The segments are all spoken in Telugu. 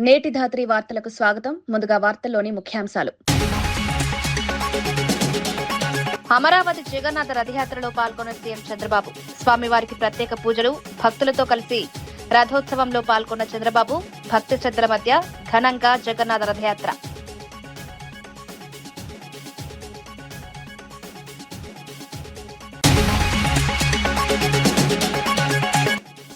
నేటి ధాత్రి వార్తలకు స్వాగతం. ముందుగా వార్తల్లోని ముఖ్యాంశాలు. అమరావతి జగన్నాథ రథయాత్రలో పాల్గొన్న సీఎం చంద్రబాబు. స్వామివారికి ప్రత్యేక పూజలు, భక్తులతో కలిసి రథోత్సవంలో పాల్గొన్న చంద్రబాబు భక్తి శ్రద్ధల మధ్య ఘనంగా జగన్నాథ రథయాత్ర.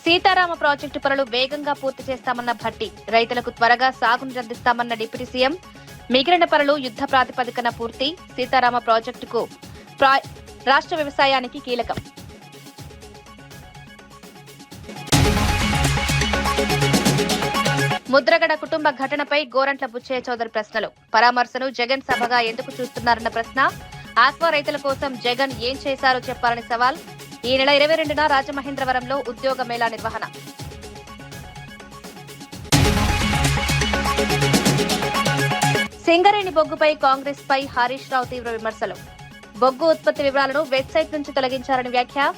సీతారామ ప్రాజెక్టు పనులు వేగంగా పూర్తి చేస్తామన్న భట్టి. రైతులకు త్వరగా సాగును అందిస్తామన్న డిప్యూటీ సీఎం. మిగిలిన పనులు యుద్ధ ప్రాతిపదికన పూర్తి. సీతారామ ప్రాజెక్టుకు రాష్ట్ర వ్యవసాయానికి కీలకం. ముద్రగడ కుటుంబ ఘటనపై గోరంట్ల బుచ్చయ్య చౌదరి ప్రశ్నలు. పరామర్శను జగన్ సభగా ఎందుకు చూస్తున్నారన్న ప్రశ్న. ఆక్వా రైతుల కోసం జగన్ ఏం చేశారో చెప్పాలని సవాల్. ఈ నెల 22న రాజమహేంద్రవరంలో ఉద్యోగ మేళా నిర్వహణ. సింగరేణి బొగ్గుపై కాంగ్రెస్ పై హరీష్ రావు తీవ్ర విమర్శలు. బొగ్గు ఉత్పత్తి వివరాలను వెబ్సైట్ నుంచి తొలగించారని వ్యాఖ్య.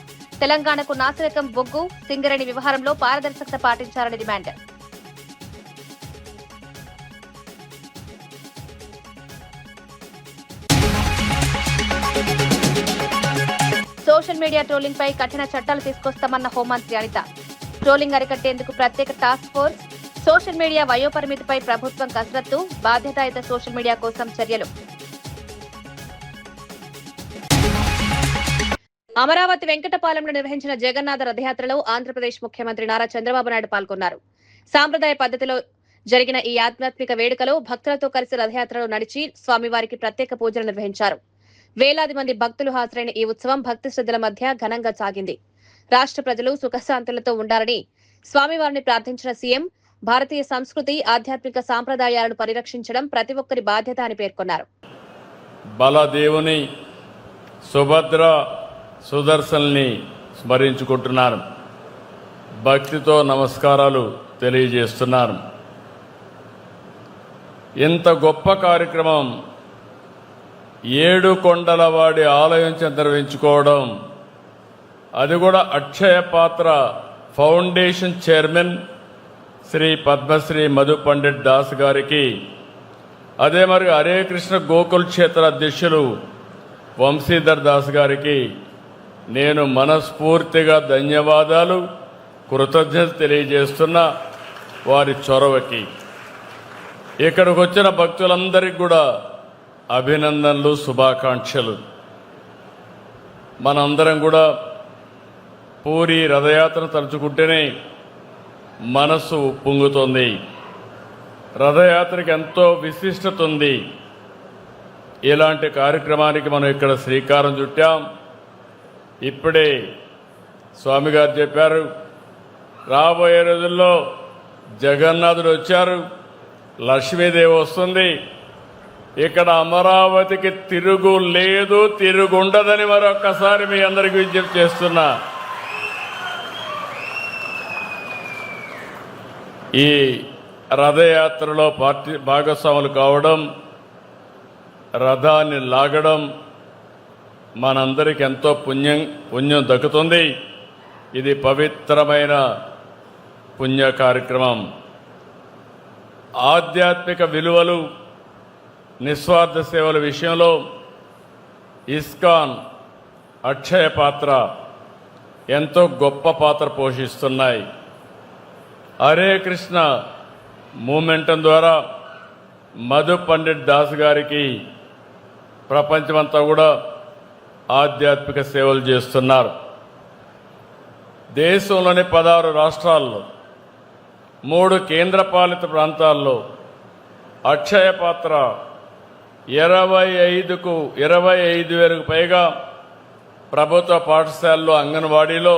తెలంగాణకు నాసిరకం బొగ్గు, సింగరేణి వ్యవహారంలో పారదర్శకత పాటించారని డిమాండ్. సోషల్ మీడియా ట్రోలింగ్ పై కఠిన చట్టాలు తీసుకొస్తామన్న హోంమంత్రి అనిత. ట్రోలింగ్ అరికట్టేందుకు ప్రత్యేక టాస్క్ ఫోర్స్. సోషల్ మీడియా వయోపరిమితిపై ప్రభుత్వం కసరత్తు. బాధ్యతాయుత సోషల్ మీడియా కోసం చర్యలు. అమరావతి వెంకటపాలెంలో నిర్వహించిన జగన్నాథ రథయాత్రలో ఆంధ్రప్రదేశ్ ముఖ్యమంత్రి నారా చంద్రబాబు నాయుడు పాల్గొన్నారు. సాంప్రదాయ పద్ధతిలో జరిగిన ఈ ఆధ్యాత్మిక వేడుకలో భక్తులతో కలిసి రథయాత్రలో నడిచి స్వామివారికి ప్రత్యేక పూజలు నిర్వహించారు. వేలాది మంది భక్తులు హాజరైన ఈ ఉత్సవం భక్తి శ్రద్ధల మధ్య ఘనంగా సాగింది. రాష్ట్ర ప్రజలు సుఖశాంతులతో ఉండాలని స్వామివారిని ప్రార్థించిన సీఎం, భారతీయ సంస్కృతి, ఆధ్యాత్మిక సాంప్రదాయాలను పరిరక్షించడం ప్రతి ఒక్కరి బాధ్యత అని పేర్కొన్నారు. బలదేవుని, సుభద్ర, సుదర్శన్ని స్మరించుకుంటున్నారు. భక్తితో నమస్కారాలు తెలియజేస్తున్నారు. ఇంత గొప్ప కార్యక్రమం 7 కొండలవాడి ఆలయం నిర్వహించుకోవడం, అది కూడా అక్షయ పాత్ర ఫౌండేషన్ చైర్మన్ శ్రీ పద్మశ్రీ మధు పండిట్ దాస్ గారికి, అదే మరి హరే కృష్ణ గోకుల్ క్షేత్ర అధ్యక్షులు వంశీధర్ దాస్ గారికి నేను మనస్ఫూర్తిగా ధన్యవాదాలు, కృతజ్ఞతలు తెలియజేస్తున్న వారి చొరవకి. ఇక్కడికి వచ్చిన భక్తులందరికీ కూడా అభినందనలు, శుభాకాంక్షలు. మనందరం కూడా పూరి రథయాత్ర తలుచుకుంటేనే మనస్సు ఉప్పొంగుతుంది. రథయాత్రకి ఎంతో విశిష్టత ఉంది. ఇలాంటి కార్యక్రమానికి మనం ఇక్కడ శ్రీకారం చుట్టాం. ఇప్పుడే స్వామి గారు చెప్పారు, రాబోయే రోజుల్లో జగన్నాథుడు వచ్చారు, లక్ష్మీదేవి వస్తుంది. ఇక్కడ అమరావతికి తిరుగు లేదు, తిరుగుండదని మరొక్కసారి మీ అందరికీ విజ్ఞప్తి చేస్తున్నా. ఈ రథయాత్రలో భాగస్వాములు కావడం, రథాన్ని లాగడం మనందరికి ఎంతో పుణ్యం దక్కుతుంది. ఇది పవిత్రమైన పుణ్య కార్యక్రమం. ఆధ్యాత్మిక విలువలు, నిస్వార్థ సేవల విషయంలో ఇస్కాన్, అక్షయ పాత్ర ఎంతో గొప్ప పాత్ర పోషిస్తున్నాయి. హరే కృష్ణ మూమెంటం ద్వారా మధు పండిట్ దాస్ గారికి ప్రపంచమంతా కూడా ఆధ్యాత్మిక సేవలు చేస్తున్నారు. దేశంలోని 16 రాష్ట్రాల్లో, 3 కేంద్రపాలిత ప్రాంతాల్లో అక్షయ పాత్ర 25,000కు పైగా ప్రభుత్వ పాఠశాలలో, అంగన్వాడీలో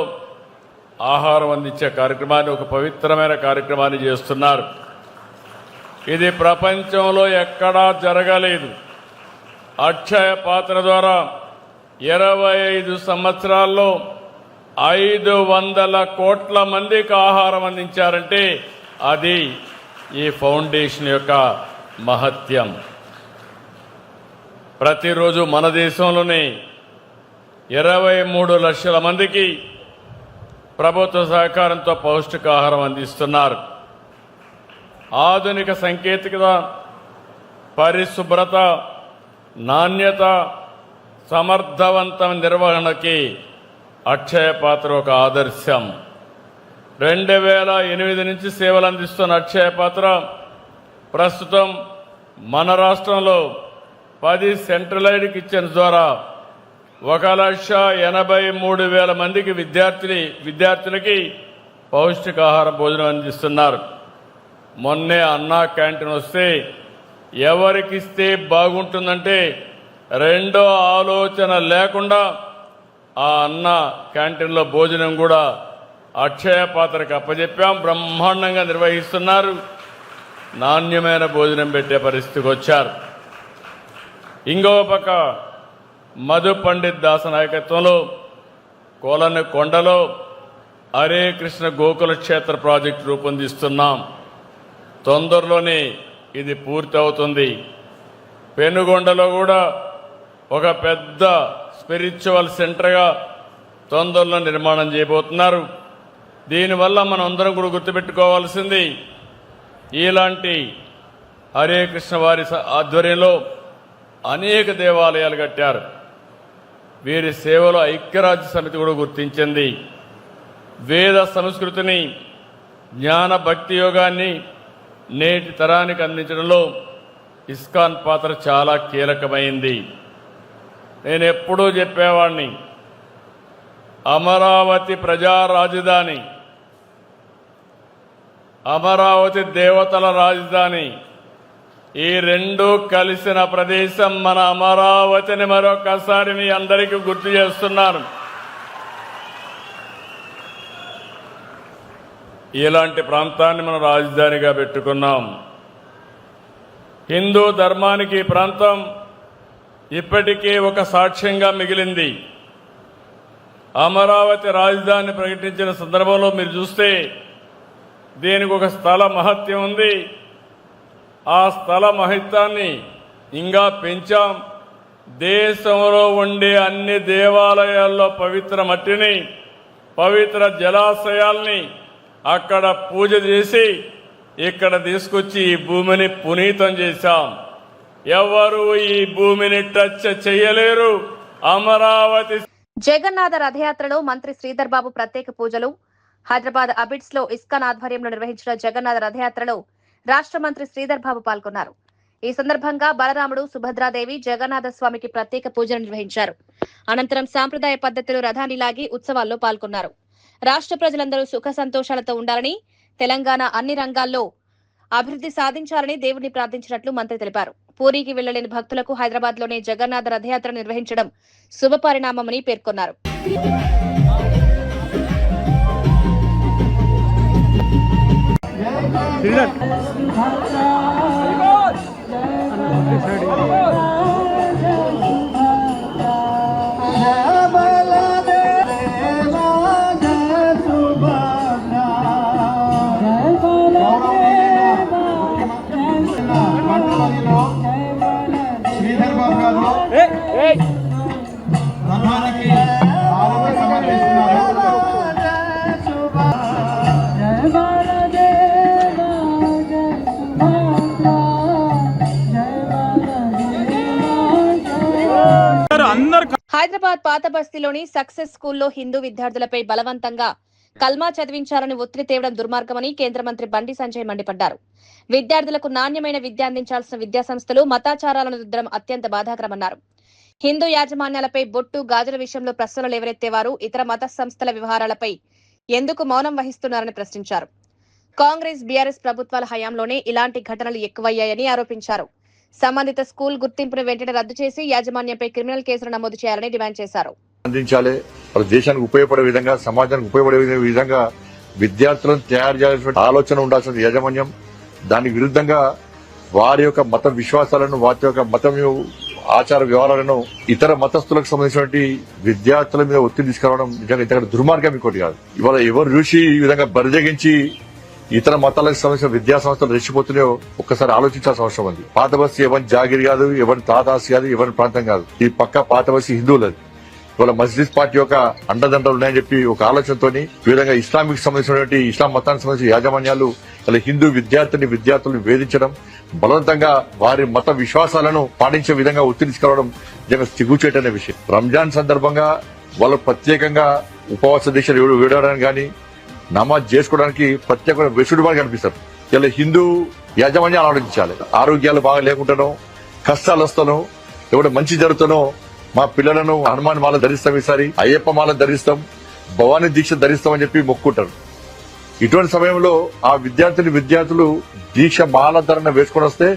ఆహారం అందించే కార్యక్రమాన్ని, ఒక పవిత్రమైన కార్యక్రమాన్ని చేస్తున్నారు. ఇది ప్రపంచంలో ఎక్కడా జరగలేదు. అక్షయ పాత్ర ద్వారా 25 సంవత్సరాల్లో 500 కోట్ల మందికి ఆహారం అందించారంటే అది ఈ ఫౌండేషన్ యొక్క మహత్యం. ప్రతిరోజు మన దేశంలోనే 23 లక్షల మందికి ప్రభుత్వ సహకారంతో పౌష్టికాహారం అందిస్తున్నారు. ఆధునిక సాంకేతికత, పరిశుభ్రత, నాణ్యత, సమర్థవంతమైన నిర్వహణకి అక్షయ పాత్ర ఒక ఆదర్శం. 2008 నుంచి సేవలు అందిస్తున్న అక్షయ పాత్ర ప్రస్తుతం మన రాష్ట్రంలో 10 సెంట్రలైజ్డ్ కిచెన్స్ ద్వారా 1,83,000 మందికి విద్యార్థులకి పౌష్టికాహార భోజనం అందిస్తున్నారు. మొన్నే అన్నా క్యాంటీన్ వస్తే ఎవరికిస్తే బాగుంటుందంటే రెండో ఆలోచన లేకుండా ఆ అన్న క్యాంటీన్లో భోజనం కూడా అక్షయ పాత్రకు అప్పచెప్పాం. బ్రహ్మాండంగా నిర్వహిస్తున్నారు. నాణ్యమైన భోజనం పెట్టే పరిస్థితికి వచ్చారు. ఇంకో పక్క మధు పండిత్ దాస నాయకత్వంలో కొండలో హరే కృష్ణ గోకుల క్షేత్ర ప్రాజెక్టు రూపొందిస్తున్నాం. తొందరలోనే ఇది పూర్తి అవుతుంది. పెనుగొండలో కూడా ఒక పెద్ద స్పిరిచువల్ సెంటర్గా తొందరలో నిర్మాణం చేయబోతున్నారు. దీనివల్ల మనం అందరం కూడా గుర్తుపెట్టుకోవాల్సింది, ఇలాంటి హరే కృష్ణ వారి ఆధ్వర్యంలో అనేక దేవాలయాలు కట్టారు. వీరి సేవలో ఐక్యరాజ్య సమితి కూడా గుర్తించింది. వేద సంస్కృతిని, జ్ఞాన భక్తి యోగాన్ని నేటి తరానికి అందించడంలో ఇస్కాన్ పాత్ర చాలా కీలకమైంది. నేను ఎప్పుడూ చెప్పేవాడిని, అమరావతి ప్రజా రాజధాని, అమరావతి దేవతల రాజధాని, ఈ రెండు కలిసిన ప్రదేశం మన అమరావతిని మరొకసారి మీ అందరికీ గుర్తు చేస్తున్నాను. ఇలాంటి ప్రాంతాన్ని మనం రాజధానిగా పెట్టుకున్నాం. హిందూ ధర్మానికి ఈ ప్రాంతం ఇప్పటికీ ఒక సాక్ష్యంగా మిగిలింది. అమరావతి రాజధాని ప్రకటించిన సందర్భంలో మీరు చూస్తే దీనికి ఒక స్థల మహత్యం ఉంది. ఆ స్థల మహత్యాన్ని ఇంకా పెంచాం. దేశంలో ఉండే అన్ని దేవాలయాల్లో పవిత్ర మట్టిని, పవిత్ర జలాశయాల్ని అక్కడ పూజ చేసి ఇక్కడ తీసుకొచ్చి ఈ భూమిని పునీతం చేశాం. ఎవరు ఈ భూమిని టచ్ చేయలేరు. అమరావతి జగన్నాథ రథయాత్రలో మంత్రి శ్రీధర్ బాబు ప్రత్యేక పూజలు. హైదరాబాద్ అబిడ్స్ లో ఇస్కాన్ ఆధ్వర్యంలో నిర్వహించిన జగన్నాథ రథయాత్రలో రాష్ట్ర మంత్రి శ్రీధర్ బాబు పాల్గొన్నారు. ఈ సందర్భంగా బలరాముడు, సుభద్రాదేవి, జగన్నాథ స్వామికి ప్రత్యేక పూజలు నిర్వహించారు. అనంతరం సాంప్రదాయ పద్ధతిలో రథాన్ని లాగి ఉత్సవాల్లో పాల్గొన్నారు. రాష్ట్ర ప్రజలందరూ సుఖ సంతోషాలతో ఉండాలని, తెలంగాణ అన్ని రంగాల్లో అభివృద్ధి సాధించాలని దేవుడిని ప్రార్థించినట్లు మంత్రి తెలిపారు. పూరికి వెళ్లలేని భక్తులకు హైదరాబాద్ లోనే జగన్నాథ రథయాత్ర నిర్వహించడం శుభపరిణామమని పేర్కొన్నారు. హైదరాబాద్ పాత బస్తీలోని సక్సెస్ స్కూల్లో హిందూ విద్యార్థులపై బలవంతంగా కల్మా చదివించాలని ఒత్తిడి తేవడం దుర్మార్గమని కేంద్ర మంత్రి బండి సంజయ్ మండిపడ్డారు. విద్యార్థులకు నాణ్యమైన విద్య అందించాల్సిన విద్యాసంస్థలు మతాచారాలను రుద్దడం అత్యంత బాధాకరమన్నారు. హిందూ యాజమాన్యాలపై బొట్టు, గాజుల విషయంలో ప్రశ్నలు లేవనెత్తేవారు ఇతర మత సంస్థల వ్యవహారాలపై ఎందుకు మౌనం వహిస్తున్నారని ప్రశ్నించారు. కాంగ్రెస్, బీఆర్ఎస్ ప్రభుత్వాల హయాంలోనే ఇలాంటి ఘటనలు ఎక్కువయ్యాయని ఆరోపించారు. సంబంధిత స్కూల్ గుర్తింపును వెంటనే రద్దు చేసి యాజమాన్యంపై క్రిమినల్ కేసులు నమోదు చేయాలని డిమాండ్ చేశారు. అందించాలి, దేశానికి ఉపయోగపడే విధంగా, సమాజానికి ఉపయోగపడే విధంగా విద్యార్థులను తయారు చేయాల్సిన ఆలోచన ఉండాల్సిన యాజమాన్యం దానికి విరుద్ధంగా వారి యొక్క మత విశ్వాసాలను, వారి యొక్క మతం ఆచార వ్యవహారాలను ఇతర మతస్థులకు సంబంధించినటువంటి విద్యార్థుల మీద ఒత్తిడి తీసుకురావడం నిజంగా ఇంతకంటే దుర్మార్గం ఇంకోటి కాదు. ఇవాళ ఎవరు చూసి ఈ విధంగా బరిజగించి ఇతర మతాలకు సంబంధించిన విద్యా సంస్థలు రెచ్చిపోతున్నాయో ఒక్కసారి ఆలోచించాల్సిన అవసరం ఉంది. పాత బస్తీ ఎవరి జాగిరి కాదు, ఎవరి తాతాసి కాదు, ఎవరి ప్రాంతం కాదు. ఈ పక్క పాత బస్తీ హిందువులది. ఇవాళ మస్జిద్ పార్టీ యొక్క అండదండలు ఉన్నాయని చెప్పి ఒక ఆలోచనతోని ఈ విధంగా ఇస్లామిక్ సంబంధించినటువంటి ఇస్లాం మతానికి సంబంధించిన యాజమాన్యాలు అలా హిందూ విద్యార్థులను వేధించడం, బలవంతంగా వారి మత విశ్వాసాలను పాటించే విధంగా ఒత్తిడి తీసుకురావడం నిజంగా సిగ్గుచేటనే విషయం. రంజాన్ సందర్భంగా వాళ్ళు ప్రత్యేకంగా ఉపవాస దీక్షలు వేయడానికి కానీ నమాజ్ చేసుకోవడానికి ప్రత్యేక వెసులుబాటు కనిపిస్తారు. ఇలా హిందూ యాజమాన్యాలు ఆలోచించాలి. ఆరోగ్యాలు బాగా లేకుండానో, కష్టాలు వస్తానో, ఎవడో మంచి జరుగుతానో మా పిల్లలను హనుమాన్ మాల ధరిస్తాం, ఈసారి అయ్యప్ప మాల ధరిస్తాం, భవానీ దీక్ష ధరిస్తామని చెప్పి మొక్కుంటారు. ఇటువంటి సమయంలో ఆ విద్యార్థులు దీక్ష మాల ధరణ వేసుకొని వస్తే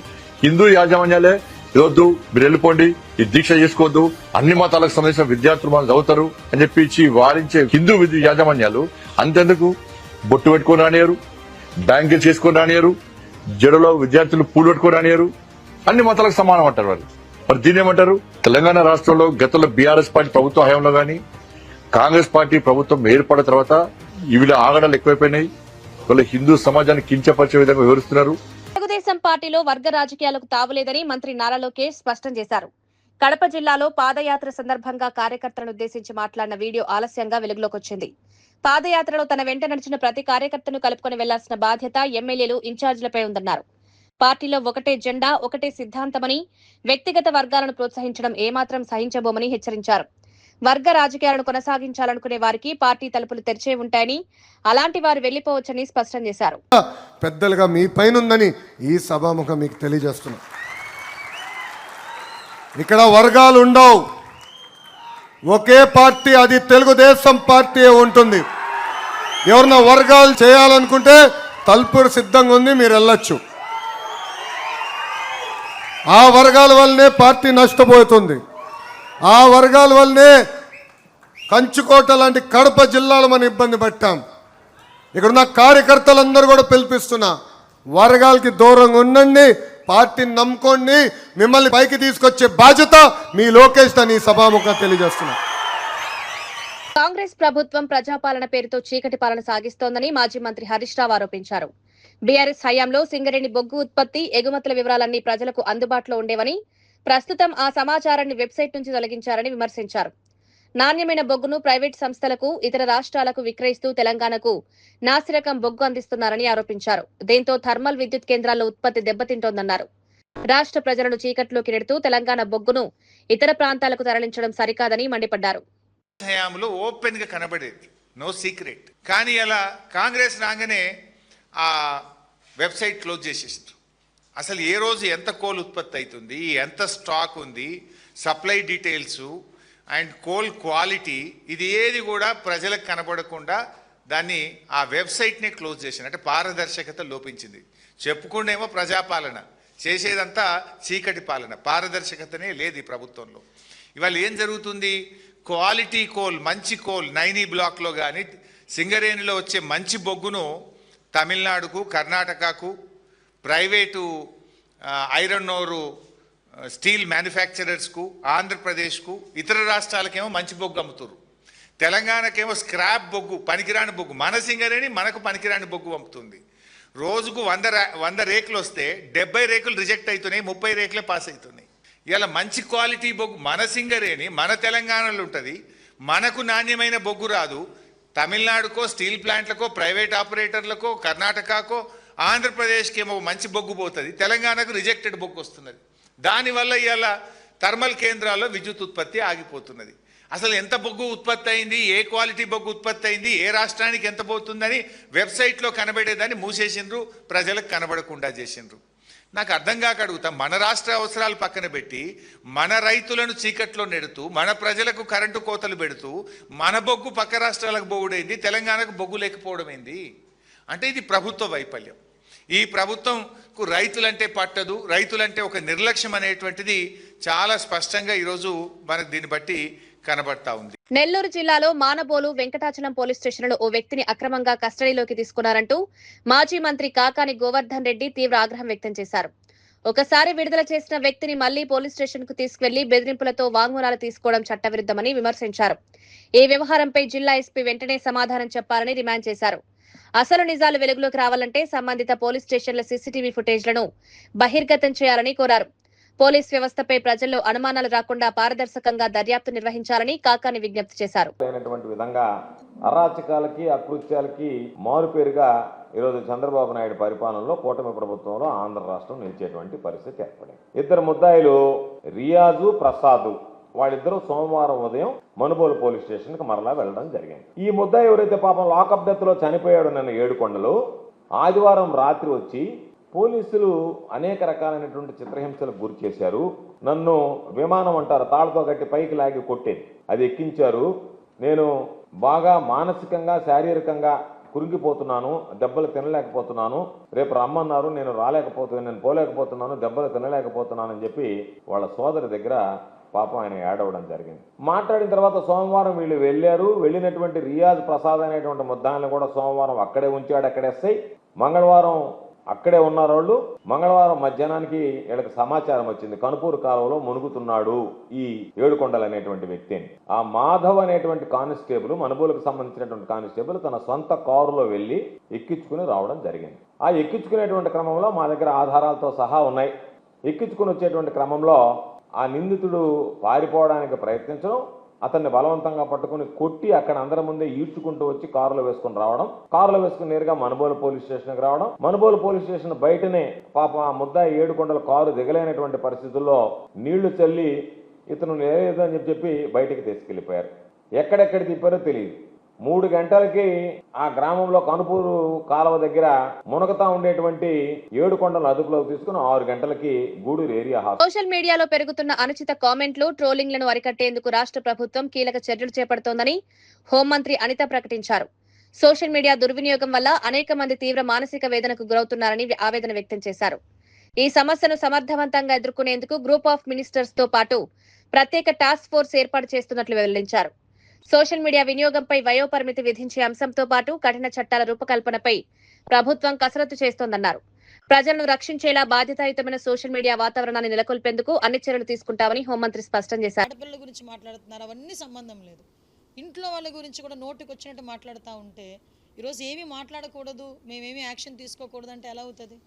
హిందూ యాజమాన్యాలే వద్దు, మీరు వెళ్ళిపోండి, ఈ దీక్ష చేసుకోవద్దు, అన్ని మతాలకు సంబంధించిన విద్యార్థులు మనం చదువుతారు అని చెప్పి వారించే హిందూ యాజమాన్యాలు అంతెందుకు బొట్టు పెట్టుకొని రానియరు, బ్యాంకులు చేసుకొని రానియరు, జడలో విద్యార్థులు పూలు పెట్టుకొని రానియరు, అన్ని మతాలకు సమానం అంటారు వాళ్ళు. మరి దీని ఏమంటారు? తెలంగాణ రాష్ట్రంలో గతంలో బీఆర్ఎస్ పార్టీ ప్రభుత్వ హయాంలో గానీ, కాంగ్రెస్ పార్టీ ప్రభుత్వం ఏర్పడిన తర్వాత ఇవిలో ఆగడాలు ఎక్కువైపోయినాయి. వాళ్ళు హిందూ సమాజాన్ని కించపరిచే విధంగా వివరిస్తున్నారు. తెలుగుదేశం పార్టీలో వర్గ రాజకీయాలకు తావులేదని మంత్రి నారా లోకేష్ స్పష్టం చేశారు. కడప జిల్లాలో పాదయాత్ర సందర్భంగా కార్యకర్తలను ఉద్దేశించి మాట్లాడిన వీడియో ఆలస్యంగా వెలుగులోకి వచ్చింది. పాదయాత్రలో తన వెంట నడిచిన ప్రతి కార్యకర్తను కలుపుకొని వెళ్లాల్సిన బాధ్యత ఎమ్మెల్యేలు, ఇన్ఛార్జీలపై ఉందన్నారు. పార్టీలో ఒకటే జెండా, ఒకటే సిద్ధాంతమని, వ్యక్తిగత వర్గాలను ప్రోత్సహించడం ఏమాత్రం సహించబోమని హెచ్చరించారు. వర్గ రాజకీయాలను కొనసాగించాలనుకునే వారికి పార్టీ తలుపులు తెరిచే ఉంటాయని, అలాంటి వారు వెళ్లిపోవచ్చని స్పష్టం చేశారు. పెద్దలుగా మీ పైనుందని ఈ సభాముఖం మీకు తెలియజేస్తున్నా. ఇక్కడ వర్గాలు ఉండవు, ఒకే పార్టీ, అది తెలుగుదేశం పార్టీ ఉంటుంది. ఎవరన్నా వర్గాలు చేయాలనుకుంటే తలుపు సిద్ధంగా ఉంది, మీరు వెళ్ళొచ్చు. ఆ వర్గాల వల్లనే పార్టీ నష్టపోతుంది. ఆ వర్గాల వల్లనే కంచుకోట లాంటి కడప జిల్లాలో మనం ఇబ్బంది పట్టాం. ఇక్కడున్న కార్యకర్తలందరూ కూడా పిలిపిస్తున్నా, వర్గాలకి దూరంగా ఉండండి, పార్టీని నమ్ముకోండి, మిమ్మల్ని పైకి తీసుకొచ్చే బాధ్యత మీ లోకేష్ అని సభాముఖంగా తెలియజేస్తున్నా. కాంగ్రెస్ ప్రభుత్వం ప్రజాపాలన పేరుతో చీకటి పాలన సాగిస్తోందని మాజీ మంత్రి హరీష్ రావు ఆరోపించారు. బీఆర్ఎస్ హయాంలో సింగరేణి బొగ్గు ఉత్పత్తి, ఎగుమతుల వివరాలన్నీ ప్రజలకు అందుబాటులో ఉండేవని, ప్రస్తుతం ఆ సమాచారాన్ని వెబ్సైట్ నుంచి తొలగించారని విమర్శించారు. నాణ్యమైన బొగ్గును ప్రైవేట్ సంస్థలకు, ఇతర రాష్ట్రాలకు విక్రయిస్తూ తెలంగాణకు నాసిరకం బొగ్గు అందిస్తున్నారని ఆరోపించారు. దీంతో థర్మల్ విద్యుత్ కేంద్రాల్లో ఉత్పత్తి దెబ్బతింటోందన్నారు. రాష్ట్ర ప్రజలను చీకట్లోకి నెడుతూ తెలంగాణ బొగ్గును ఇతర ప్రాంతాలకు తరలించడం సరికాదని మండిపడ్డారు. హయాంలో ఓపెన్ గా కనబడేది, నో సీక్రెట్. కానీ అలా కాంగ్రెస్ రాగానే ఆ వెబ్సైట్ క్లోజ్ చేసేస్తారు. అసలు ఏ రోజు ఎంత కోల్ ఉత్పత్తి అవుతుంది, ఎంత స్టాక్ ఉంది, supply details and coal quality, ఇది ఏది కూడా ప్రజలకు కనబడకుండా దాన్ని ఆ వెబ్సైట్నే క్లోజ్ చేసింది. అంటే పారదర్శకత లోపించింది. చెప్పుకుండేమో ప్రజాపాలన, చేసేదంతా చీకటి పాలన, పారదర్శకతనే లేదు ఈ ప్రభుత్వంలో. ఇవాళ ఏం జరుగుతుంది? క్వాలిటీ కోల్, మంచి కోల్ నైనీ బ్లాక్లో కానీ సింగరేణిలో వచ్చే మంచి బొగ్గును తమిళనాడుకు, కర్ణాటకకు, ప్రైవేటు ఐరన్ ఓరు స్టీల్ మ్యానుఫ్యాక్చరర్స్కు, ఆంధ్రప్రదేశ్కు, ఇతర రాష్ట్రాలకేమో మంచి బొగ్గు అమ్ముతారు. తెలంగాణకేమో స్క్రాప్ బొగ్గు, పనికిరాని బొగ్గు, మన సింగరేణి మనకు పనికిరాని బొగ్గు అమ్ముతుంది. రోజుకు 100 రేకులు వస్తే 70 రేకులు రిజెక్ట్ అవుతున్నాయి, 30 రేకులే పాస్ అవుతున్నాయి. ఇలా మంచి క్వాలిటీ బొగ్గు మన సింగరేణి మన తెలంగాణలో ఉంటుంది, మనకు నాణ్యమైన బొగ్గు రాదు. తమిళనాడుకో, స్టీల్ ప్లాంట్లకో, ప్రైవేట్ ఆపరేటర్లకో, కర్ణాటకకో, ఆంధ్రప్రదేశ్కి ఏమో మంచి బొగ్గు పోతుంది, తెలంగాణకు రిజెక్టెడ్ బొగ్గు వస్తున్నది. దానివల్ల ఇవాళ థర్మల్ కేంద్రాల్లో విద్యుత్ ఉత్పత్తి ఆగిపోతున్నది. అసలు ఎంత బొగ్గు ఉత్పత్తి అయింది, ఏ క్వాలిటీ బొగ్గు ఉత్పత్తి అయింది, ఏ రాష్ట్రానికి ఎంత పోతుందని వెబ్సైట్లో కనబడేదాన్ని మూసేసిండ్రు, ప్రజలకు కనబడకుండా చేసిండ్రు. నాకు అర్థం కాక అడుగుతాం, మన రాష్ట్ర అవసరాలు పక్కన పెట్టి మన రైతులను చీకట్లో నెడుతూ, మన ప్రజలకు కరెంటు కోతలు పెడుతూ, మన బొగ్గు పక్క రాష్ట్రాలకు బొగ్గుడైంది, తెలంగాణకు బొగ్గు లేకపోవడం ఏంది? అంటే ఇది ప్రభుత్వ వైఫల్యం. ఈ ప్రభుత్వంకు రైతులంటే పట్టదు, రైతులంటే ఒక నిర్లక్ష్యం అనేటువంటిది చాలా స్పష్టంగా ఈరోజు మనకు దీన్ని బట్టి కనబడతా ఉంది. నెల్లూరు జిల్లాలో మానబోలు, వెంకటాచలం పోలీస్ స్టేషన్లో ఓ వ్యక్తిని అక్రమంగా కస్టడీలోకి తీసుకున్నారంటూ మాజీ మంత్రి కాకాని గోవర్ధన్ రెడ్డి తీవ్ర ఆగ్రహం వ్యక్తం చేశారు. ఒకసారి విడుదల చేసిన వ్యక్తిని మళ్లీ పోలీస్ స్టేషన్ కు తీసుకువెళ్లి బెదిరింపులతో వాంగ్మూలాలు తీసుకోవడం చట్టవిరుద్ధమని విమర్శించారు. ఈ వ్యవహారంపై జిల్లా ఎస్పీ వెంటనే సమాధానం చెప్పాలని డిమాండ్ చేశారు. అసలు నిజాలు వెలుగులోకి రావాలంటే సంబంధిత పోలీస్ స్టేషన్ల సీసీటీవీ ఫుటేజ్లను బహిర్గతం చేయాలని కోరారు. పోలీస్ వ్యవస్థపై ప్రజల్లో అనుమానాలు రాకుండా పారదర్శకంగా దర్యాప్తు నిర్వహించాలని కాకాని విజ్ఞప్తి చేశారు. విధంగా అరాచకాలకి అకృత్యాలకి మారుపేరుగా ఈరోజు చంద్రబాబు నాయుడు పరిపాలనలో కూటమి ప్రభుత్వంలో ఆంధ్ర రాష్ట్రం నిలిచేటువంటి పరిస్థితి ఏర్పడింది. ఇద్దరు ముద్దాయిలు రియాజు, ప్రసాద్ వాళ్ళిద్దరూ సోమవారం ఉదయం మనుబోలు పోలీస్ స్టేషన్ కి మరలా వెళ్లడం జరిగింది. ఈ ముద్దాయి ఎవరైతే పాపం లాకప్ డెత్ లో చనిపోయాడు నన్ను ఏడుకొండలో ఆదివారం రాత్రి వచ్చి పోలీసులు అనేక రకాలైనటువంటి చిత్రహింసలకు గురి చేశారు. నన్ను విమానం అంటారు తాళ్లతో కట్టి పైకి లాగి కొట్టేది, అది ఎక్కించారు. నేను బాగా మానసికంగా శారీరకంగా కురింగిపోతున్నాను, దెబ్బలు తినలేకపోతున్నాను, రేపు రమ్మన్నారు, నేను రాలేకపోతున్నాను, నేను పోలేకపోతున్నాను, దెబ్బలు తినలేకపోతున్నాను అని చెప్పి వాళ్ళ సోదరి దగ్గర పాపం ఆయన ఏడవడం జరిగింది. మాట్లాడిన తర్వాత సోమవారం వీళ్ళు వెళ్ళారు. వెళ్ళినటువంటి రియాజ్ ప్రసాద్ అనేటువంటి ముద్దాయిని కూడా సోమవారం అక్కడే ఉంచాడు, అక్కడేస్తాయి. మంగళవారం అక్కడే ఉన్నారు వాళ్ళు. మంగళవారం మధ్యాహ్నానికి వీళ్ళకి సమాచారం వచ్చింది, కనుపూరు కాలువలో మునుగుతున్నాడు ఈ ఏడుకొండలు అనేటువంటి వ్యక్తిని. ఆ మాధవ్ అనేటువంటి కానిస్టేబుల్, మనుబోలుకు సంబంధించినటువంటి కానిస్టేబుల్ తన సొంత కారులో వెళ్లి ఎక్కించుకుని రావడం జరిగింది. ఆ ఎక్కించుకునేటువంటి క్రమంలో మా దగ్గర ఆధారాలతో సహా ఉన్నాయి. ఎక్కించుకుని వచ్చేటువంటి క్రమంలో ఆ నిందితుడు పారిపోవడానికి ప్రయత్నించడం, అతన్ని బలవంతంగా పట్టుకుని కొట్టి అక్కడ అందరి ముందే ఈడ్చుకుంటూ వచ్చి కారులో వేసుకుని రావడం, కారులో వేసుకుని నేరుగా మనుబోలు పోలీస్ స్టేషన్కి రావడం, మనుబోలు పోలీస్ స్టేషన్ బయటనే పాపం ఆ ముద్దాయి ఏడుకొండల కారు దిగలేనటువంటి పరిస్థితుల్లో నీళ్లు చల్లి ఇతను లేదు అని చెప్పి బయటికి తీసుకెళ్లిపోయారు. ఎక్కడెక్కడ తిప్పారో తెలియదు. 3 గంటలకి ఆ గ్రామంలో కనుపూరు కాలువ దగ్గర మునగతా ఉండేటువంటి ఏడుకొండలు అదుపులోకి తీసుకుని 6 గంటలకి గూడూరు ఏరియా సోషల్ మీడియాలో పెరుగుతున్న అనుచిత కామెంట్లు, ట్రోలింగ్లను అరికట్టేందుకు రాష్ట్ర ప్రభుత్వం కీలక చర్యలు చేపడుతోందని హోంమంత్రి అనిత ప్రకటించారు. సోషల్ మీడియా దుర్వినియోగం వల్ల అనేక మంది తీవ్ర మానసిక వేదనకు గురవుతున్నారని ఆవేదన వ్యక్తం చేశారు. ఈ సమస్యను సమర్థవంతంగా ఎదుర్కొనేందుకు గ్రూప్ ఆఫ్ మినిస్టర్స్ తో పాటు ప్రత్యేక టాస్క్ ఫోర్స్ ఏర్పాటు చేస్తున్నట్లు వెల్లడించారు. సోషల్ మీడియా వినియోగంపై వయోపరిమితి విధించే అంశంతో పాటు కఠిన చట్టాల రూపకల్పనపై ప్రభుత్వం కసరత్తు చేస్తోందన్నారు. ప్రజలను రక్షించేలా బాధ్యతాయుతమైన సోషల్ మీడియా వాతావరణాన్ని నెలకొల్పేందుకు అన్ని చర్యలు తీసుకుంటామని హోంమంత్రి స్పష్టం చేశారు. ఆడపిల్లల గురించి మాట్లాడుతున్నారు, అవన్నీ సంబంధం లేదు. ఇంట్లో వాళ్ళ గురించి కూడా నోటికి వచ్చినట్టు మాట్లాడుతూ ఉంటే ఈరోజు ఏమీ మాట్లాడకూడదు, మేమేమీ యాక్షన్ తీసుకోకూడదు అంటే ఎలా అవుతుంది?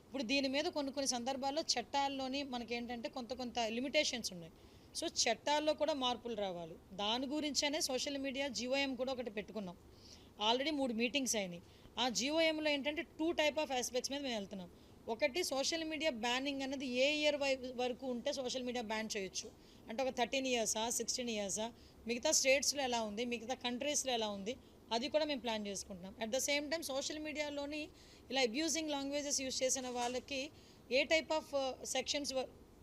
ఇప్పుడు దీని మీద కొన్ని సందర్భాల్లో చట్టాల్లోని మనకేంటంటే కొంత లిమిటేషన్స్ ఉన్నాయి. సో చట్టాల్లో కూడా మార్పులు రావాలి. దాని గురించనే సోషల్ మీడియా GOM కూడా ఒకటి పెట్టుకున్నాం. ఆల్రెడీ 3 మీటింగ్స్ అయినాయి. ఆ GOMలో ఏంటంటే 2 టైప్ ఆఫ్ ఆస్పెక్ట్స్ మీద మేము వెళ్తున్నాం. ఒకటి సోషల్ మీడియా బ్యానింగ్ అనేది ఏ ఇయర్ వరకు ఉంటే సోషల్ మీడియా బ్యాన్ చేయొచ్చు అంటే ఒక 13 ఇయర్సా 16 ఇయర్సా, మిగతా స్టేట్స్లో ఎలా ఉంది, మిగతా కంట్రీస్లో ఎలా ఉంది, అది కూడా మేము ప్లాన్ చేసుకుంటున్నాం. At the same time social మీడియాలోని ఇలా అబ్యూజింగ్ లాంగ్వేజెస్ యూజ్ చేసిన వాళ్ళకి ఏ టైప్ ఆఫ్ సెక్షన్స్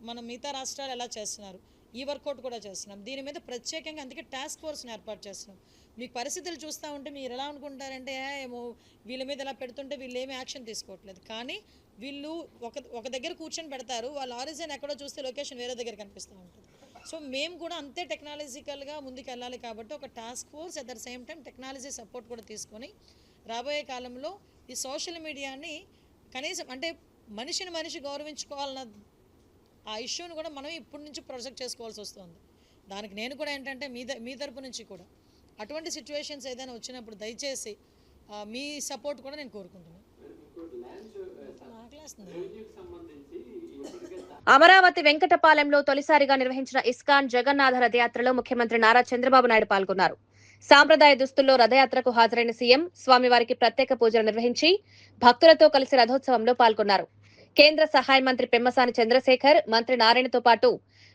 మన మిగతా రాష్ట్రాలు ఎలా చేస్తున్నారు, ఈ వర్కౌట్ కూడా చేస్తున్నాం. దీని మీద ప్రత్యేకంగా అందుకే టాస్క్ ఫోర్స్ని ఏర్పాటు చేస్తున్నాం. మీకు పరిస్థితులు చూస్తూ ఉంటే మీరు ఎలా అనుకుంటారంటే ఏమో వీళ్ళ మీద ఎలా పెడుతుంటే వీళ్ళు ఏమి యాక్షన్ తీసుకోవట్లేదు, కానీ వీళ్ళు ఒక దగ్గర కూర్చొని పెడతారు, వాళ్ళ ఆరిజిన్ ఎక్కడో చూస్తే లొకేషన్ వేరే దగ్గర కనిపిస్తూ ఉంటుంది. సో మేము కూడా అంతే టెక్నాలజికల్గా ముందుకు వెళ్ళాలి కాబట్టి ఒక task force at the same time technology support కూడా తీసుకొని రాబోయే కాలంలో ఈ సోషల్ మీడియాని కనీసం అంటే మనిషి గౌరవించుకోవాలన్న ఆ ఇష్యూని కూడా మనం ఇప్పటి నుంచి ప్రొజెక్ట్ చేసుకోవాల్సి వస్తుంది. దానికి నేను కూడా ఏంటంటే మీ తరపు నుంచి కూడా అటువంటి సిచ్యువేషన్స్ ఏదైనా వచ్చినప్పుడు దయచేసి మీ సపోర్ట్ కూడా నేను కోరుకుంటున్నాను. అమరావతి వెంకటపాలెంలో తొలిసారిగా నిర్వహించిన ఇస్కాన్ జగన్నాథ రథయాత్రలో ముఖ్యమంత్రి నారా చంద్రబాబు నాయుడు పాల్గొన్నారు. సాంప్రదాయ దుస్తుల్లో రథయాత్రకు హాజరైన సీఎం స్వామివారికి ప్రత్యేక పూజలు నిర్వహించి భక్తులతో కలిసి రథోత్సవంలో పాల్గొన్నారు. కేంద్ర సహాయ మంత్రి పెమ్మసాని చంద్రశేఖర్, మంత్రి నారాయణతో పాటు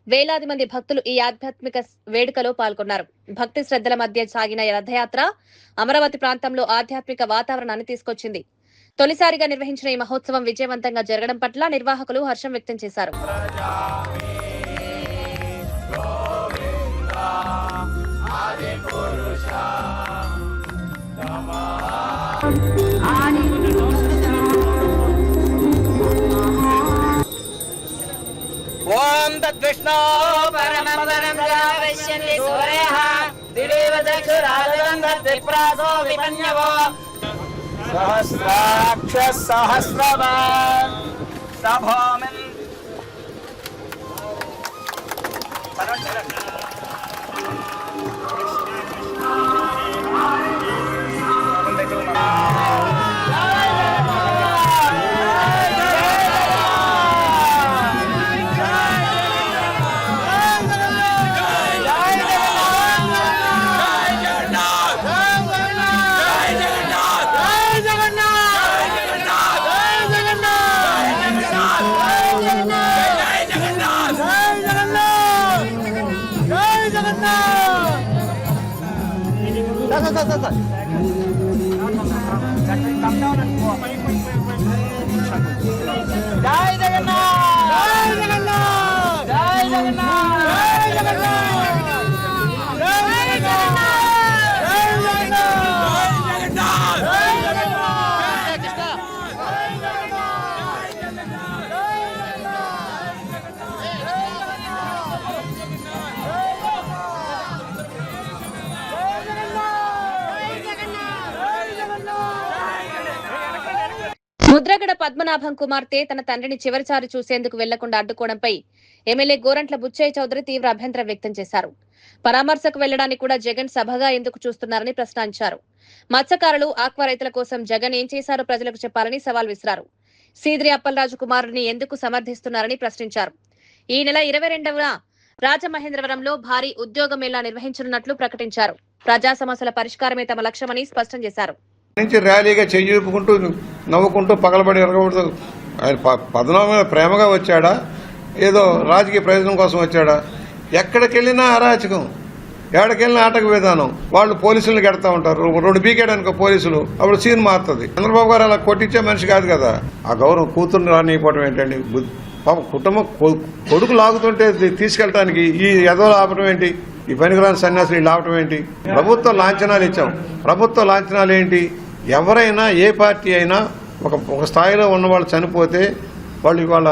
వేలాది మంది భక్తులు ఈ ఆధ్యాత్మిక వేడుకలో పాల్గొన్నారు. భక్తి శ్రద్ధల మధ్య సాగిన రథయాత్ర అమరావతి ప్రాంతంలో ఆధ్యాత్మిక వాతావరణాన్ని తీసుకొచ్చింది. తొలిసారిగా నిర్వహించిన ఈ మహోత్సవం విజయవంతంగా జరగడం పట్ల నిర్వాహకులు హర్షం వ్యక్తం చేశారు. ఓం తద్విష్ణో పరమపదం పశ్యంతి సూర్యః దివేవ చక్షురాజగంధత్రిప్రాసో విపన్యవో సహస్రాక్ష సహస్రవాన్ సభోమిన్ జై జగన్నాథ్ జై జగన్నాథ్ జై జగన్నాథ్ జై జగన్నాథ్ జై జగన్నాథ్ జై జగన్నాథ్ జై ముద్రగడ పద్మనాభం కుమార్తె తన తండ్రిని చివరిసారి చూసేందుకు వెళ్లకుండా అడ్డుకోవడంపై ఎమ్మెల్యే గోరంట్ల బుచ్చయ్య చౌదరి తీవ్ర అభ్యంతరం వ్యక్తం చేశారు. పరామర్శకు వెళ్లడానికి కూడా జగన్ సభగా ఎందుకు చూస్తున్నారని ప్రశ్నించారు. మత్స్యకారులు ఆక్వా రైతుల కోసం జగన్ ఏం చేశారో ప్రజలకు చెప్పాలని సవాల్ విసిరారు. సీదిరి అప్పలరాజు కుమారుడిని ఎందుకు సమర్థిస్తున్నారని ప్రశ్నించారు. ఈ నెల 22వ రాజమహేంద్రవరంలో భారీ ఉద్యోగ మేళా నిర్వహించనున్నట్లు ప్రకటించారు. ప్రజా సమస్యల పరిష్కారమే తమ లక్ష్యమని స్పష్టం చేశారు. నుంచి ర్యాలీగా చెయ్యూపుకుంటూ నవ్వుకుంటూ పగలబడి ఎరగబడుతూ ఆయన పద్మనాభం ప్రేమగా వచ్చాడా, ఏదో రాజకీయ ప్రయోజనం కోసం వచ్చాడా? ఎక్కడికెళ్ళినా అరాచకం, ఎక్కడికెళ్ళినా ఆటక విధానం. వాళ్ళు పోలీసులను గెడతా ఉంటారు. 2 బీకేయడానికి పోలీసులు, అప్పుడు సీన్ మారుతుంది. చంద్రబాబు గారు అలా కొట్టించే మనిషి కాదు కదా. ఆ గౌరవం కూతుర్ని రానివ్వడం ఏంటండి? పాప కుటుంబం కొడుకు లాగుతుంటే తీసుకెళ్ళటానికి ఈ ఎదవలు ఆపటం ఏంటి? ఈ పనికిరాని సన్యాసులు వీళ్ళు ఆపటం ఏంటి? ప్రభుత్వ లాంఛనాలు ఇచ్చాం. ప్రభుత్వ లాంఛనాలు ఏంటి? ఎవరైనా ఏ పార్టీ అయినా ఒక స్థాయిలో ఉన్న వాళ్ళు చనిపోతే వాళ్ళు ఇవాళ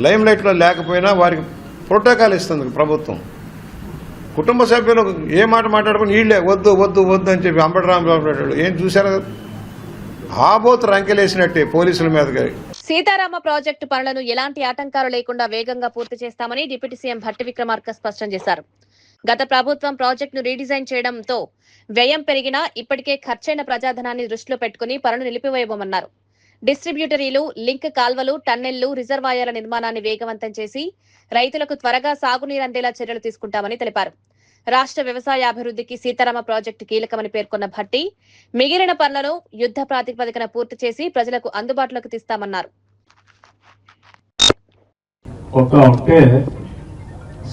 లైమ్ లైట్లో లేకపోయినా వారికి ప్రోటోకాల్ ఇస్తుంది ప్రభుత్వం. కుటుంబ సభ్యులు ఏ మాట మాట్లాడుకుని వీళ్ళే వద్దు వద్దు వద్దు అని చెప్పి అంబటి రామరావు ఏం చూశారు? ఆబోతు రంకెలేసినట్టే పోలీసుల మీద. సీతారామ ప్రాజెక్టు పనులను ఎలాంటి ఆటంకాలు లేకుండా వేగంగా పూర్తి చేస్తామని డిప్యూటీ సీఎం భట్టి విక్రమార్క స్పష్టం చేశారు. గత ప్రభుత్వం ప్రాజెక్టును రీడిజైన్ చేయడంతో వ్యయం పెరిగినా ఇప్పటికే ఖర్చైన ప్రజాధనాన్ని దృష్టిలో పెట్టుకుని పనులు నిలిపివేయబోమన్నారు. డిస్ట్రిబ్యూటరీలు, లింక్ కాల్వలు, టన్నెళ్లు, రిజర్వాయర్ల నిర్మాణాన్ని వేగవంతం చేసి రైతులకు త్వరగా సాగునీరు అందేలా చర్యలు తీసుకుంటామని తెలిపారు. రాష్ట్ర వ్యవసాయ అభివృద్ధికి సీతారామ ప్రాజెక్టు కీలకమని పేర్కొన్న భట్టి మిగిలిన పనులను యుద్ధ ప్రాతిపదికన పూర్తి చేసి ప్రజలకు అందుబాటులోకి తీస్తామన్నారు.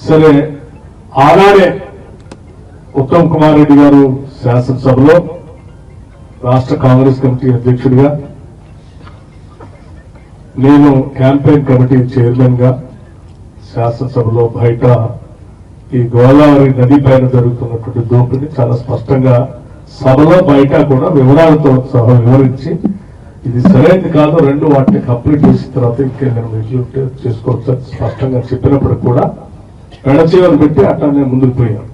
సరే, ఆనాడే ఉత్తమ్ కుమార్ రెడ్డి గారు శాసనసభలో రాష్ట్ర కాంగ్రెస్ కమిటీ అధ్యక్షుడిగా, నేను క్యాంపెయిన్ కమిటీ చైర్మన్ గా శాసనసభలో బయట ఈ గోదావరి నది పైన జరుగుతున్నటువంటి దోపిడీ చాలా స్పష్టంగా సభలో బయట కూడా వివరాలతో సహా వివరించి ఇది సరైనది కాదు, 2 వాటిని కంప్లీట్ చేసిన తర్వాత ఇంకా నేను ఎగ్జిక్యూట్ చేసుకోవచ్చు స్పష్టంగా చెప్పినప్పుడు కూడా ఎడచేవలు పెట్టి అట్లా నేను ముందుకు పోయాను.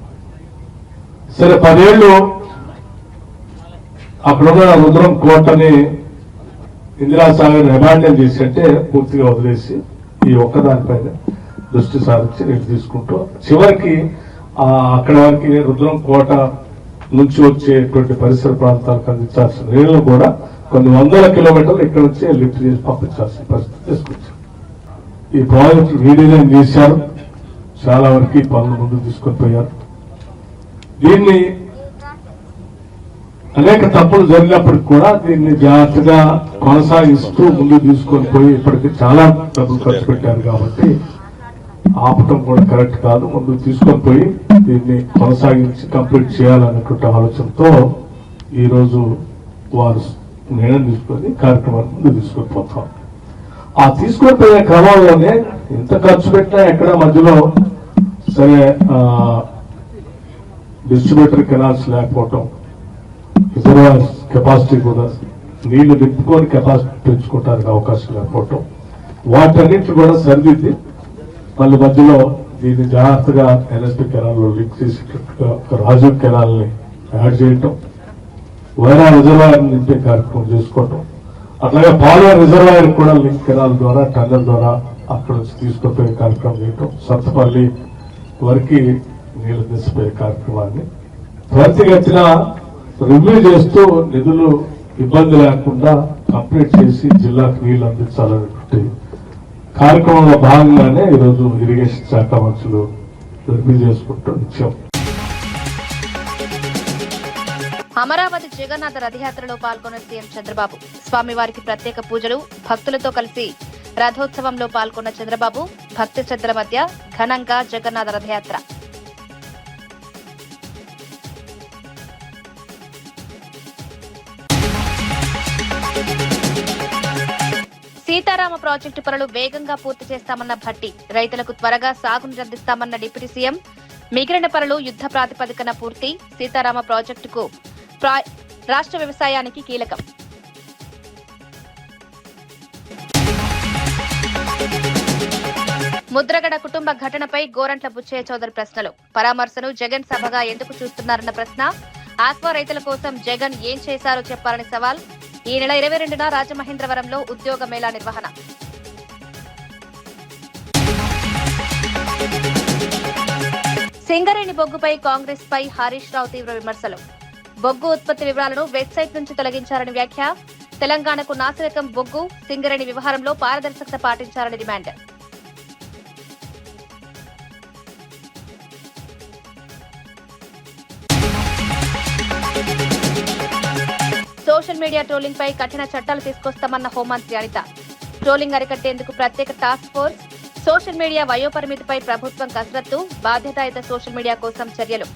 సరే, 10 ఏళ్లు అక్కడున్న రుద్రం కోటని ఇందిరాసాగర్ అబాండన్ చేసి అంటే పూర్తిగా వదిలేసి ఈ ఒక్కదానిపైన దృష్టి సారించి నీళ్ళు తీసుకుంటూ చివరికి అక్కడ వరకు రుద్రం కోట నుంచి వచ్చేటువంటి పరిసర ప్రాంతాలకు అందించాల్సిన నీళ్లు కూడా కొన్ని వందల కిలోమీటర్లు ఇక్కడ నుంచి లిఫ్ట్ చేసి పంపించాల్సిన పరిస్థితి తీసుకొచ్చారు. ఈ ప్రాజెక్టు రీడిజైన్ చేశారు, చాలా వరకు పనులు ముందుకు తీసుకొని పోయారు. దీన్ని అనేక తప్పులు జరిగినప్పటికి కూడా దీన్ని జాగ్రత్తగా కొనసాగిస్తూ ముందుకు తీసుకొని పోయి ఇప్పటికీ చాలా డబ్బులు ఖర్చు పెట్టారు కాబట్టి ఆపటం కూడా కరెక్ట్ కాదు. ముందుకు తీసుకొని పోయి దీన్ని కొనసాగించి కంప్లీట్ చేయాలన్నటువంటి ఆలోచనతో ఈ రోజు వారు నిర్ణయం తీసుకొని కార్యక్రమాన్ని ముందుకు తీసుకొని పోతాం. ఆ తీసుకొని పోయే క్రమంలోనే ఎంత ఖర్చు పెట్టినా ఎక్కడ మధ్యలో సరే డిస్ట్రిబ్యూటర్ కెనాల్స్ లేకపోవటం, రిజర్వాయర్ కెపాసిటీ కూడా నీళ్లు నింపుకొని కెపాసిటీ పెంచుకోవడానికి అవకాశం లేకపోవటం, వాటన్నింటిని కూడా సరిదిద్ది మళ్ళీ మధ్యలో దీన్ని జాగ్రత్తగా ఎన్ఎస్పీ కెనాల్లో లింక్ చేసేటట్టుగా రాజీవ్ కెనాల్ ని యాడ్ చేయటం, వైరా రిజర్వాయర్ నింపే కార్యక్రమం చేసుకోవటం, అట్లాగే పాలవర్ రిజర్వాయర్ కూడా లింక్ కెనాల్ ద్వారా టన్నెల్ ద్వారా అక్కడ నుంచి తీసుకుపోయే కార్యక్రమం చేయటం, సత్తపల్లి వరకు నీళ్లు తీసిపోయే కార్యక్రమాన్ని త్వరితగతిన రివ్యూ చేస్తూ నిధులు ఇబ్బంది లేకుండా కంప్లీట్ చేసి జిల్లాకు నీళ్లు అందించాలనేటువంటి కార్యక్రమంలో భాగంగానే ఈరోజు ఇరిగేషన్ శాఖ మంత్రులు రివ్యూ చేసుకుంటూ ఇచ్చాం. అమరావతి జగన్నాథ రథయాత్రలో పాల్గొన్న సీఎం చంద్రబాబు స్వామివారికి ప్రత్యేక పూజలు, భక్తులతో కలిసి రథోత్సవంలో పాల్గొన్న చంద్రబాబు భక్తి శ్రద్ధల మధ్య ఘనంగా జగన్నాథ రథయాత్ర. సీతారామ ప్రాజెక్టు పనులు వేగంగా పూర్తి చేస్తామన్న భట్టి, రైతులకు త్వరగా సాగును అందిస్తామన్న డిప్యూటీ సీఎం. మిగిలిన పనులు యుద్ధ ప్రాతిపదికన పూర్తి. సీతారామ ప్రాజెక్టుకు రాష్ట్ర వ్యవసాయానికి కీలకం. ముద్రగడ కుటుంబ ఘటనపై గోరంట్ల బుచ్చయ్య చౌదరి ప్రశ్నలు. పరామర్శను జగన్ సభగా ఎందుకు చూస్తున్నారన్న ప్రశ్న. ఆక్వా రైతుల కోసం జగన్ ఏం చేశారో చెప్పాలని సవాల్. ఈ నెల 22న రాజమహేంద్రవరంలో ఉద్యోగ మేళా నిర్వహణ. సింగరేణి బొగ్గుపై కాంగ్రెస్ పై హరీష్ రావు తీవ్ర విమర్శలు. బొగ్గు ఉత్పత్తి వివరాలను వెబ్సైట్ నుంచి తొలగించారని వ్యాఖ్య. తెలంగాణకు నాసిరకం బొగ్గు, సింగరేణి వ్యవహారంలో పారదర్శకత పాటించాలని డిమాండ్. సోషల్ మీడియా ట్రోలింగ్ పై కఠిన చట్టాలు తీసుకొస్తామన్న హోంమంత్రి అనిత. ట్రోలింగ్ అరికట్టేందుకు ప్రత్యేక టాస్క్ ఫోర్స్. సోషల్ మీడియా వయోపరిమితిపై ప్రభుత్వం కసరత్తు. బాధ్యతాయుత సోషల్ మీడియా కోసం చర్యలు.